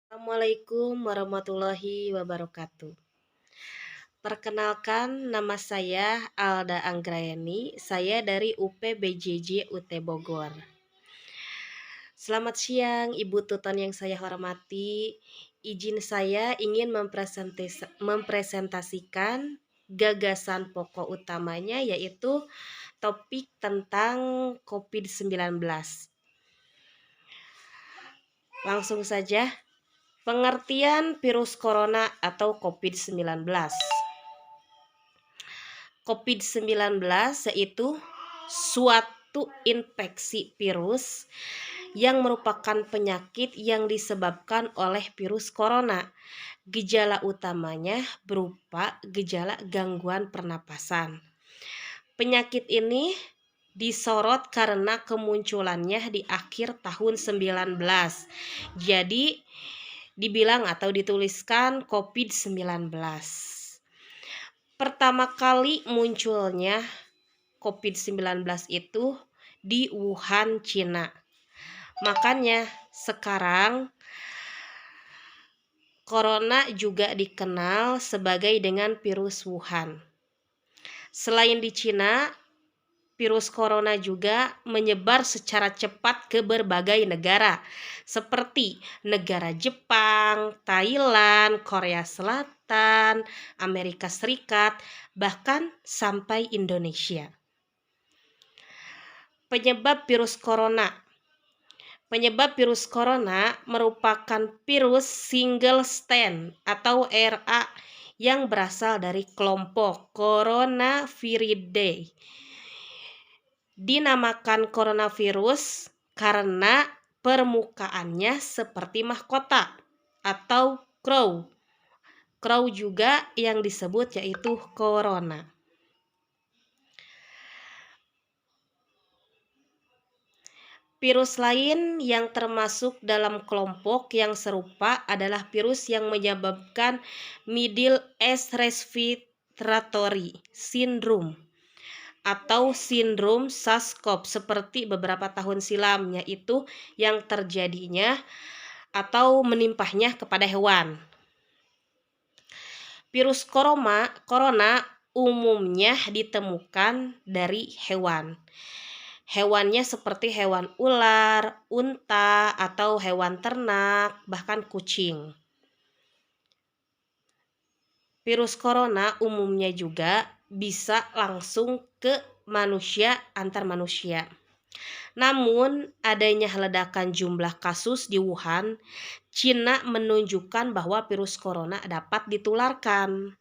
Assalamualaikum warahmatullahi wabarakatuh. Perkenalkan, nama saya Alda Anggraeni. Saya dari UPBJJ UT Bogor. Selamat siang, Ibu Tuton yang saya hormati. Izin saya ingin mempresentasikan gagasan pokok utamanya, yaitu topik tentang COVID-19. Langsung saja. Pengertian virus corona atau COVID-19. COVID-19 yaitu suatu infeksi virus yang merupakan penyakit yang disebabkan oleh virus corona. Gejala utamanya berupa gejala gangguan pernapasan. Penyakit ini disorot karena kemunculannya di akhir tahun 19. Jadi dibilang atau dituliskan COVID-19. Pertama kali munculnya COVID-19 itu di Wuhan, Cina. Makanya sekarang corona juga dikenal sebagai dengan virus Wuhan. Selain di Cina, virus corona juga menyebar secara cepat ke berbagai negara seperti negara Jepang, Thailand, Korea Selatan, Amerika Serikat, bahkan sampai Indonesia. Penyebab virus corona. Penyebab virus corona merupakan virus single strain atau RA yang berasal dari kelompok Coronaviridae. Dinamakan coronavirus karena permukaannya seperti mahkota atau crow. Crow juga yang disebut yaitu corona. Virus lain yang termasuk dalam kelompok yang serupa adalah virus yang menyebabkan Middle East Respiratory Syndrome atau sindrom SARS-CoV seperti beberapa tahun silam, yaitu yang terjadinya atau menimpahnya kepada hewan. Virus corona umumnya ditemukan dari hewan. Hewannya seperti hewan ular, unta, atau hewan ternak, bahkan kucing. Virus corona umumnya juga bisa langsung ke manusia antar manusia. Namun, adanya ledakan jumlah kasus di Wuhan, Cina menunjukkan bahwa virus corona dapat ditularkan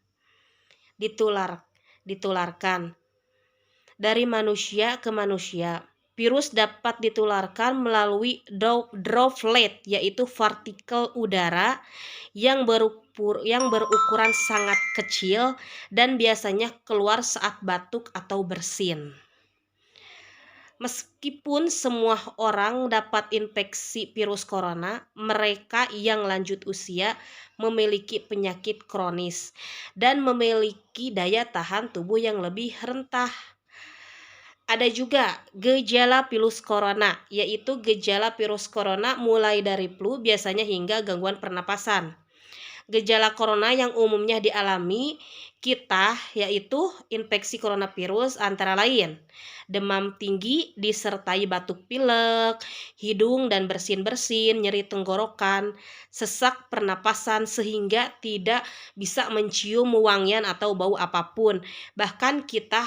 dari manusia ke manusia. Virus dapat ditularkan melalui droplet, yaitu partikel udara yang berukuran sangat kecil dan biasanya keluar saat batuk atau bersin. Meskipun semua orang dapat infeksi virus corona, mereka yang lanjut usia memiliki penyakit kronis dan memiliki daya tahan tubuh yang lebih rentan. Ada juga gejala virus corona, yaitu gejala virus corona mulai dari flu biasanya hingga gangguan pernapasan. Gejala corona yang umumnya dialami kita yaitu infeksi coronavirus antara lain demam tinggi disertai batuk pilek, hidung dan bersin-bersin, nyeri tenggorokan, sesak pernapasan sehingga tidak bisa mencium wangian atau bau apapun. Bahkan kita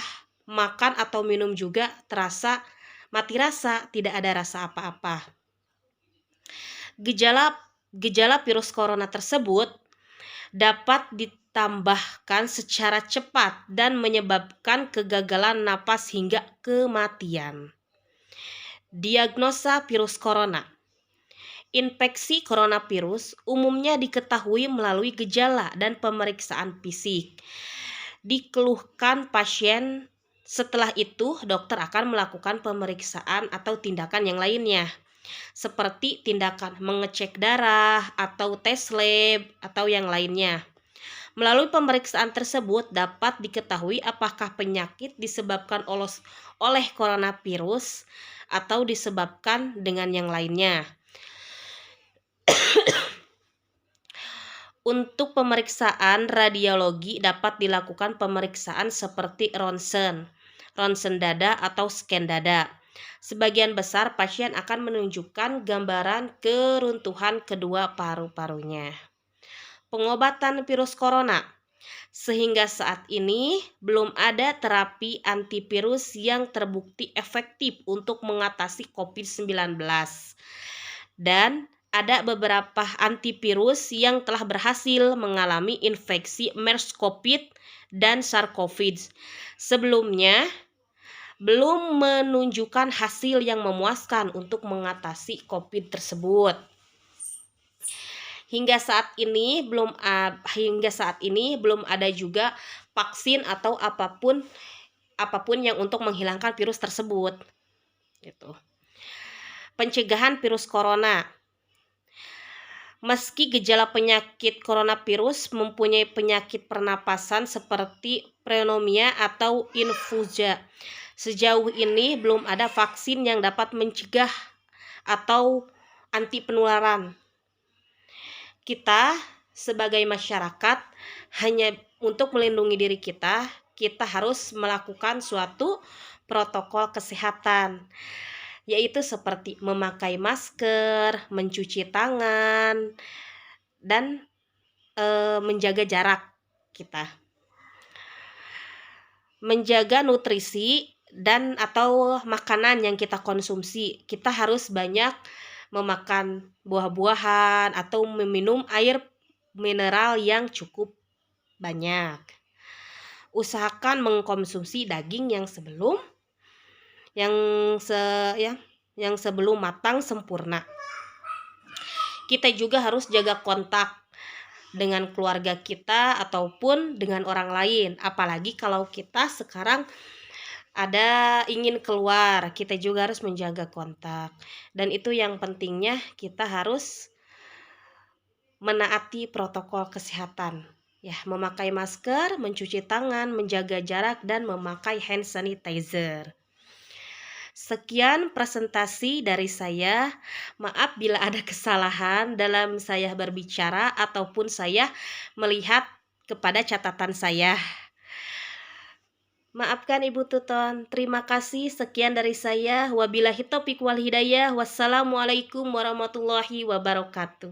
makan atau minum juga terasa mati rasa, tidak ada rasa apa-apa. Gejala virus corona tersebut dapat ditambahkan secara cepat dan menyebabkan kegagalan napas hingga kematian. Diagnosa virus corona. Infeksi coronavirus umumnya diketahui melalui gejala dan pemeriksaan fisik. Dikeluhkan pasien, setelah itu dokter akan melakukan pemeriksaan atau tindakan yang lainnya, seperti tindakan mengecek darah atau tes lab atau yang lainnya. Melalui pemeriksaan tersebut dapat diketahui apakah penyakit disebabkan oleh coronavirus atau disebabkan dengan yang lainnya. Untuk pemeriksaan radiologi dapat dilakukan pemeriksaan seperti ronsen dada atau scan dada. Sebagian besar pasien akan menunjukkan gambaran keruntuhan kedua paru-parunya. Pengobatan virus corona. Sehingga saat ini belum ada terapi antivirus yang terbukti efektif untuk mengatasi COVID-19. Dan ada beberapa antivirus yang telah berhasil mengalami infeksi MERS-CoV dan SARS-CoV. Sebelumnya, belum menunjukkan hasil yang memuaskan untuk mengatasi COVID tersebut. Hingga saat ini belum ada juga vaksin atau apapun yang untuk menghilangkan virus tersebut. Gitu. Pencegahan virus corona. Meski gejala penyakit coronavirus mempunyai penyakit pernapasan seperti pneumonia atau influenza, sejauh ini belum ada vaksin yang dapat mencegah atau anti penularan. Kita sebagai masyarakat hanya untuk melindungi diri kita harus melakukan suatu protokol kesehatan, yaitu seperti memakai masker, mencuci tangan, dan menjaga jarak kita. Menjaga nutrisi dan atau makanan yang kita konsumsi. Kita harus banyak memakan buah-buahan atau meminum air mineral yang cukup banyak. Usahakan mengkonsumsi daging yang sebelum matang sempurna. Kita juga harus jaga kontak dengan keluarga kita ataupun dengan orang lain, apalagi kalau kita sekarang ingin keluar, kita juga harus menjaga kontak. Dan itu yang pentingnya, kita harus menaati protokol kesehatan. Ya, memakai masker, mencuci tangan, menjaga jarak, dan memakai hand sanitizer. Sekian presentasi dari saya. Maaf bila ada kesalahan dalam saya berbicara ataupun saya melihat kepada catatan saya. Maafkan Ibu Tuton. Terima kasih. Sekian dari saya. Wabillahi taufiq wal hidayah. Wassalamualaikum warahmatullahi wabarakatuh.